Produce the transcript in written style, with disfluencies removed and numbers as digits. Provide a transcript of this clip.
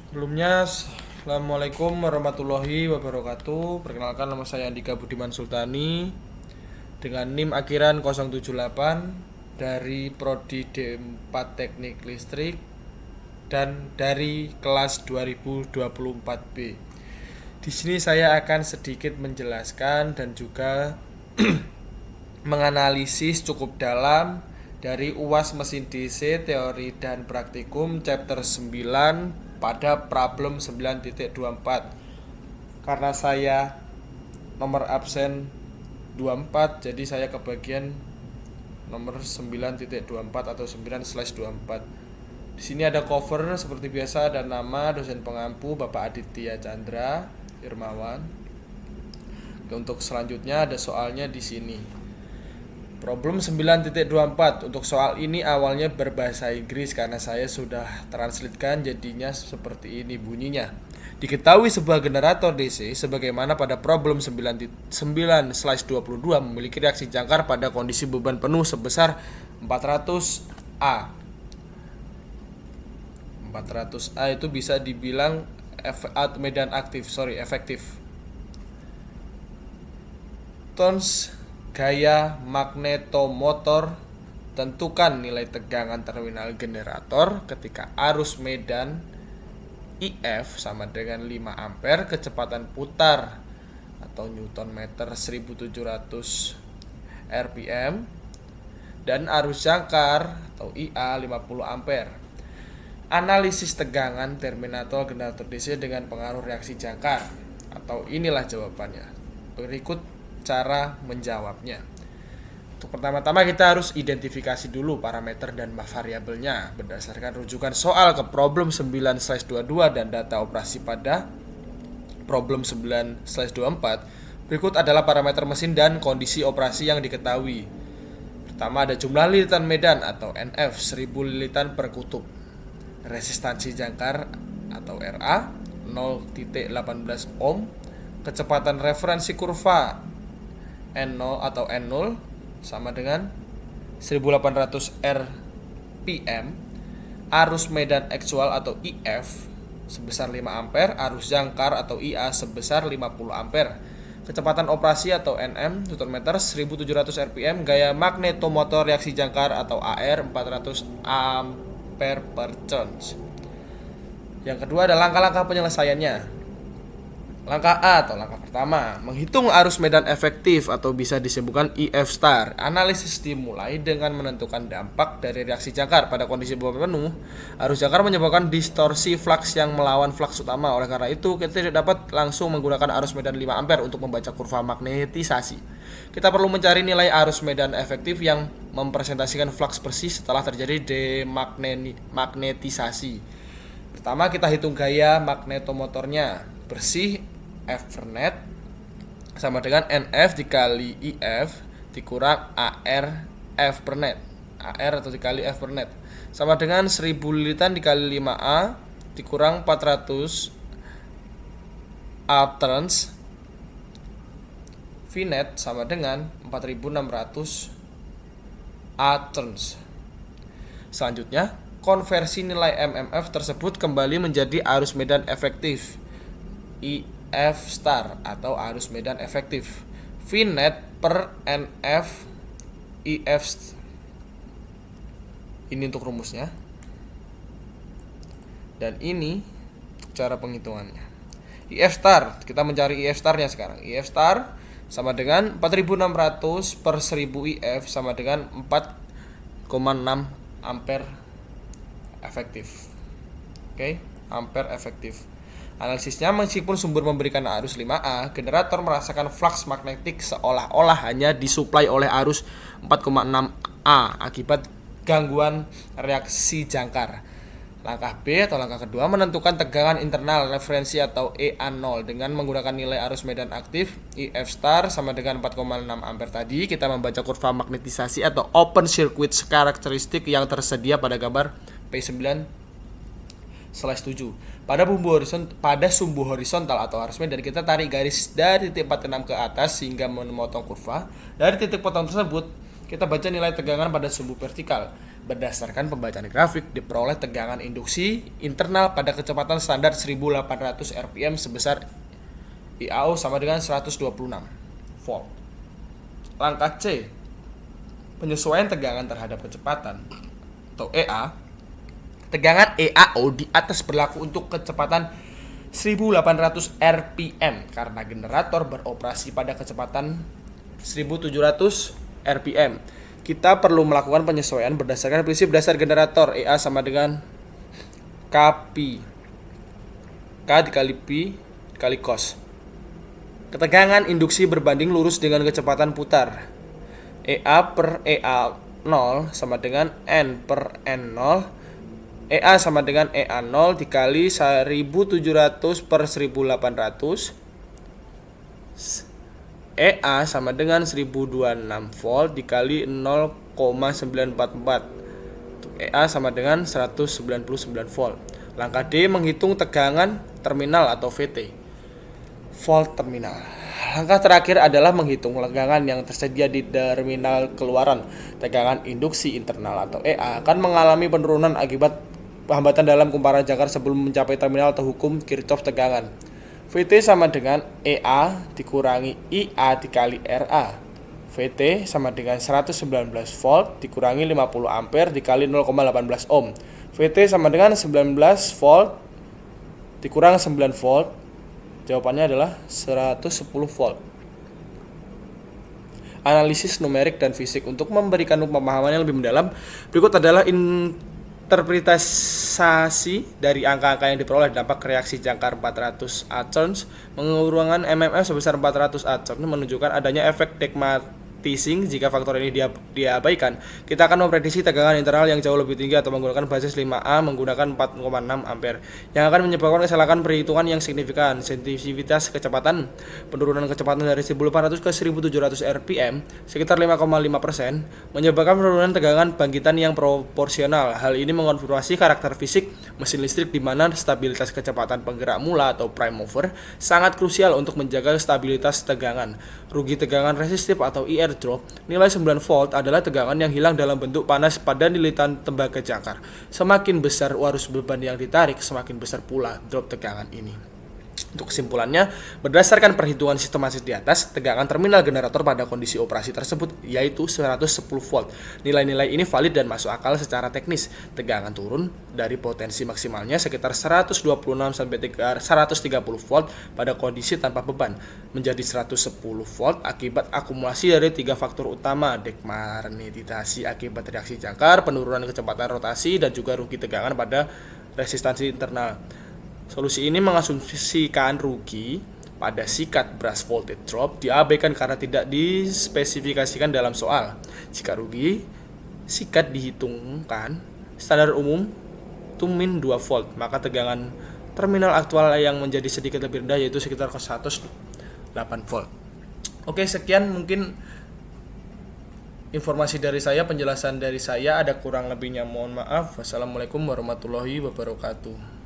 Sebelumnya, Assalamualaikum warahmatullahi wabarakatuh. Perkenalkan, nama saya Andika Budiman Sultani dengan NIM akhiran 078 dari Prodi D4 Teknik Listrik dan dari kelas 2024B. Di sini saya akan sedikit menjelaskan dan juga menganalisis cukup dalam dari UAS mesin DC teori dan praktikum chapter 9 pada problem 9.24. Karena saya nomor absen 24, jadi saya kebagian nomor 9.24 atau 9/24. Di sini ada cover seperti biasa, ada nama dosen pengampu Bapak Aditya Chandra Irmawan. Untuk selanjutnya ada soalnya di sini. Problem 9.24. Untuk soal ini awalnya berbahasa Inggris karena saya sudah translatekan, jadinya seperti ini bunyinya. Diketahui sebuah generator DC sebagaimana pada problem 9/22 memiliki reaksi jangkar pada kondisi beban penuh sebesar 400 A. 400 A itu bisa dibilang medan efektif. Tons gaya magnetomotor. Tentukan nilai tegangan terminal generator ketika arus medan IF sama dengan 5 ampere, kecepatan putar atau Newton meter 1700 rpm, dan arus jangkar atau IA 50 ampere. Analisis tegangan terminator generator DC dengan pengaruh reaksi jangkar, atau inilah jawabannya. Berikut cara menjawabnya. Untuk pertama-tama kita harus identifikasi dulu parameter dan variabelnya berdasarkan rujukan soal ke problem 9/22 dan data operasi pada problem 9/24. Berikut adalah parameter mesin dan kondisi operasi yang diketahui. Pertama ada jumlah lilitan medan atau NF 1000 lilitan per kutub. Resistansi jangkar atau RA 0,18 ohm. Kecepatan referensi kurva N0 atau N0 sama dengan 1800 rpm. Arus medan aktual atau IF sebesar 5 ampere, arus jangkar atau IA sebesar 50 ampere. Kecepatan operasi atau Nm Newton meter 1700 rpm, gaya magnetomotor reaksi jangkar atau AR 400 ampere per turns. Yang kedua adalah langkah-langkah penyelesaiannya. Langkah A atau langkah pertama, menghitung arus medan efektif atau bisa disebutkan IF star. Analisis dimulai dengan menentukan dampak dari reaksi jangkar pada kondisi beban penuh. Arus jangkar menyebabkan distorsi flux yang melawan flux utama. Oleh karena itu, kita tidak dapat langsung menggunakan arus medan 5 ampere untuk membaca kurva magnetisasi. Kita perlu mencari nilai arus medan efektif yang mempresentasikan flux bersih setelah terjadi demagnetisasi. Pertama kita hitung gaya magnetomotornya. Bersih Fnet sama dengan NF dikali IF dikurang AR F per net. AR atau dikali F per net sama dengan 1000 lilitan dikali 5A dikurang 400 A turns. Vnet sama dengan 4600 A turns. Selanjutnya, konversi nilai MMF tersebut kembali menjadi arus medan efektif IF star atau arus medan efektif. Vnet per NF IF. Ini untuk rumusnya. Dan ini cara penghitungannya. IF star, kita mencari IF starnya sekarang. IF star sama dengan 4600 per 1000 IF sama dengan 4,6 ampere efektif. Oke, ampere efektif. Analisisnya, meskipun sumber memberikan arus 5A, generator merasakan flux magnetik seolah-olah hanya disuplai oleh arus 4,6 A akibat gangguan reaksi jangkar. Langkah B atau langkah kedua, menentukan tegangan internal referensi atau EA0 dengan menggunakan nilai arus medan aktif IF star sama dengan 4,6 ampere tadi. Kita membaca kurva magnetisasi atau open circuit karakteristik yang tersedia pada gambar P9/7. Pada sumbu horizontal atau arus medan, kita tarik garis dari titik 46 ke atas sehingga memotong kurva. Dari titik potong tersebut, kita baca nilai tegangan pada sumbu vertikal. Berdasarkan pembacaan grafik, diperoleh tegangan induksi internal pada kecepatan standar 1800 rpm sebesar IAO sama dengan 126 volt. Langkah C, penyesuaian tegangan terhadap kecepatan atau EA. Tegangan EAO di atas berlaku untuk kecepatan 1800 rpm karena generator beroperasi pada kecepatan 1700 rpm. Kita perlu melakukan penyesuaian berdasarkan prinsip dasar generator. EA sama dengan KP, K dikali P dikali cos. Ketegangan induksi berbanding lurus dengan kecepatan putar. EA per EA0 sama dengan N per N0. EA sama dengan EA0 dikali 1700 per 1800. EA sama dengan 1026 volt dikali 0,944. EA sama dengan 199 volt. Langkah D, menghitung tegangan terminal atau VT. Volt terminal. Langkah terakhir adalah menghitung tegangan yang tersedia di terminal keluaran. Tegangan induksi internal atau EA akan mengalami penurunan akibat hambatan dalam kumparan jangkar sebelum mencapai terminal atau hukum Kirchhoff tegangan. VT sama dengan EA dikurangi IA dikali RA. VT sama dengan 119 volt dikurangi 50 ampere dikali 0,18 ohm. VT sama dengan 19 volt dikurang 9 volt. Jawabannya adalah 110 volt. Analisis numerik dan fisik. Untuk memberikan pemahaman yang lebih mendalam, berikut adalah interpretasi dari angka-angka yang diperoleh. Dampak reaksi jangkar 400 Atherms pengurangan MMF sebesar 400 Atherms menunjukkan adanya efek degmatising. Jika faktor ini diabaikan, kita akan memprediksi tegangan internal yang jauh lebih tinggi atau menggunakan basis 5A menggunakan 4,6 ampere yang akan menyebabkan kesalahan perhitungan yang signifikan. Sensitivitas kecepatan. Penurunan kecepatan dari 1800 ke 1700 rpm sekitar 5,5% menyebabkan penurunan tegangan bangkitan yang proporsional. Hal ini mengonfirmasi karakter fisik mesin listrik di mana stabilitas kecepatan penggerak mula atau prime mover sangat krusial untuk menjaga stabilitas tegangan. Rugi tegangan resistif atau IR drop, nilai 9 volt adalah tegangan yang hilang dalam bentuk panas pada lilitan tembaga jangkar. Semakin besar arus beban yang ditarik, semakin besar pula drop tegangan ini. Untuk kesimpulannya, berdasarkan perhitungan sistematis di atas, tegangan terminal generator pada kondisi operasi tersebut yaitu 110 volt. Nilai-nilai ini valid dan masuk akal secara teknis. Tegangan turun dari potensi maksimalnya sekitar 126 sampai 130 volt pada kondisi tanpa beban menjadi 110 volt akibat akumulasi dari 3 faktor utama: degmagnetizasi akibat reaksi jangkar, penurunan kecepatan rotasi, dan juga rugi tegangan pada resistansi internal. Solusi ini mengasumsikan rugi pada sikat brush voltage drop diabaikan karena tidak dispesifikasikan dalam soal. Jika rugi sikat dihitungkan standar umum itu min 2 volt, maka tegangan terminal aktual yang menjadi sedikit lebih rendah yaitu sekitar 108 volt. Oke, sekian mungkin informasi dari saya, penjelasan dari saya. Ada kurang lebihnya mohon maaf. Wassalamualaikum warahmatullahi wabarakatuh.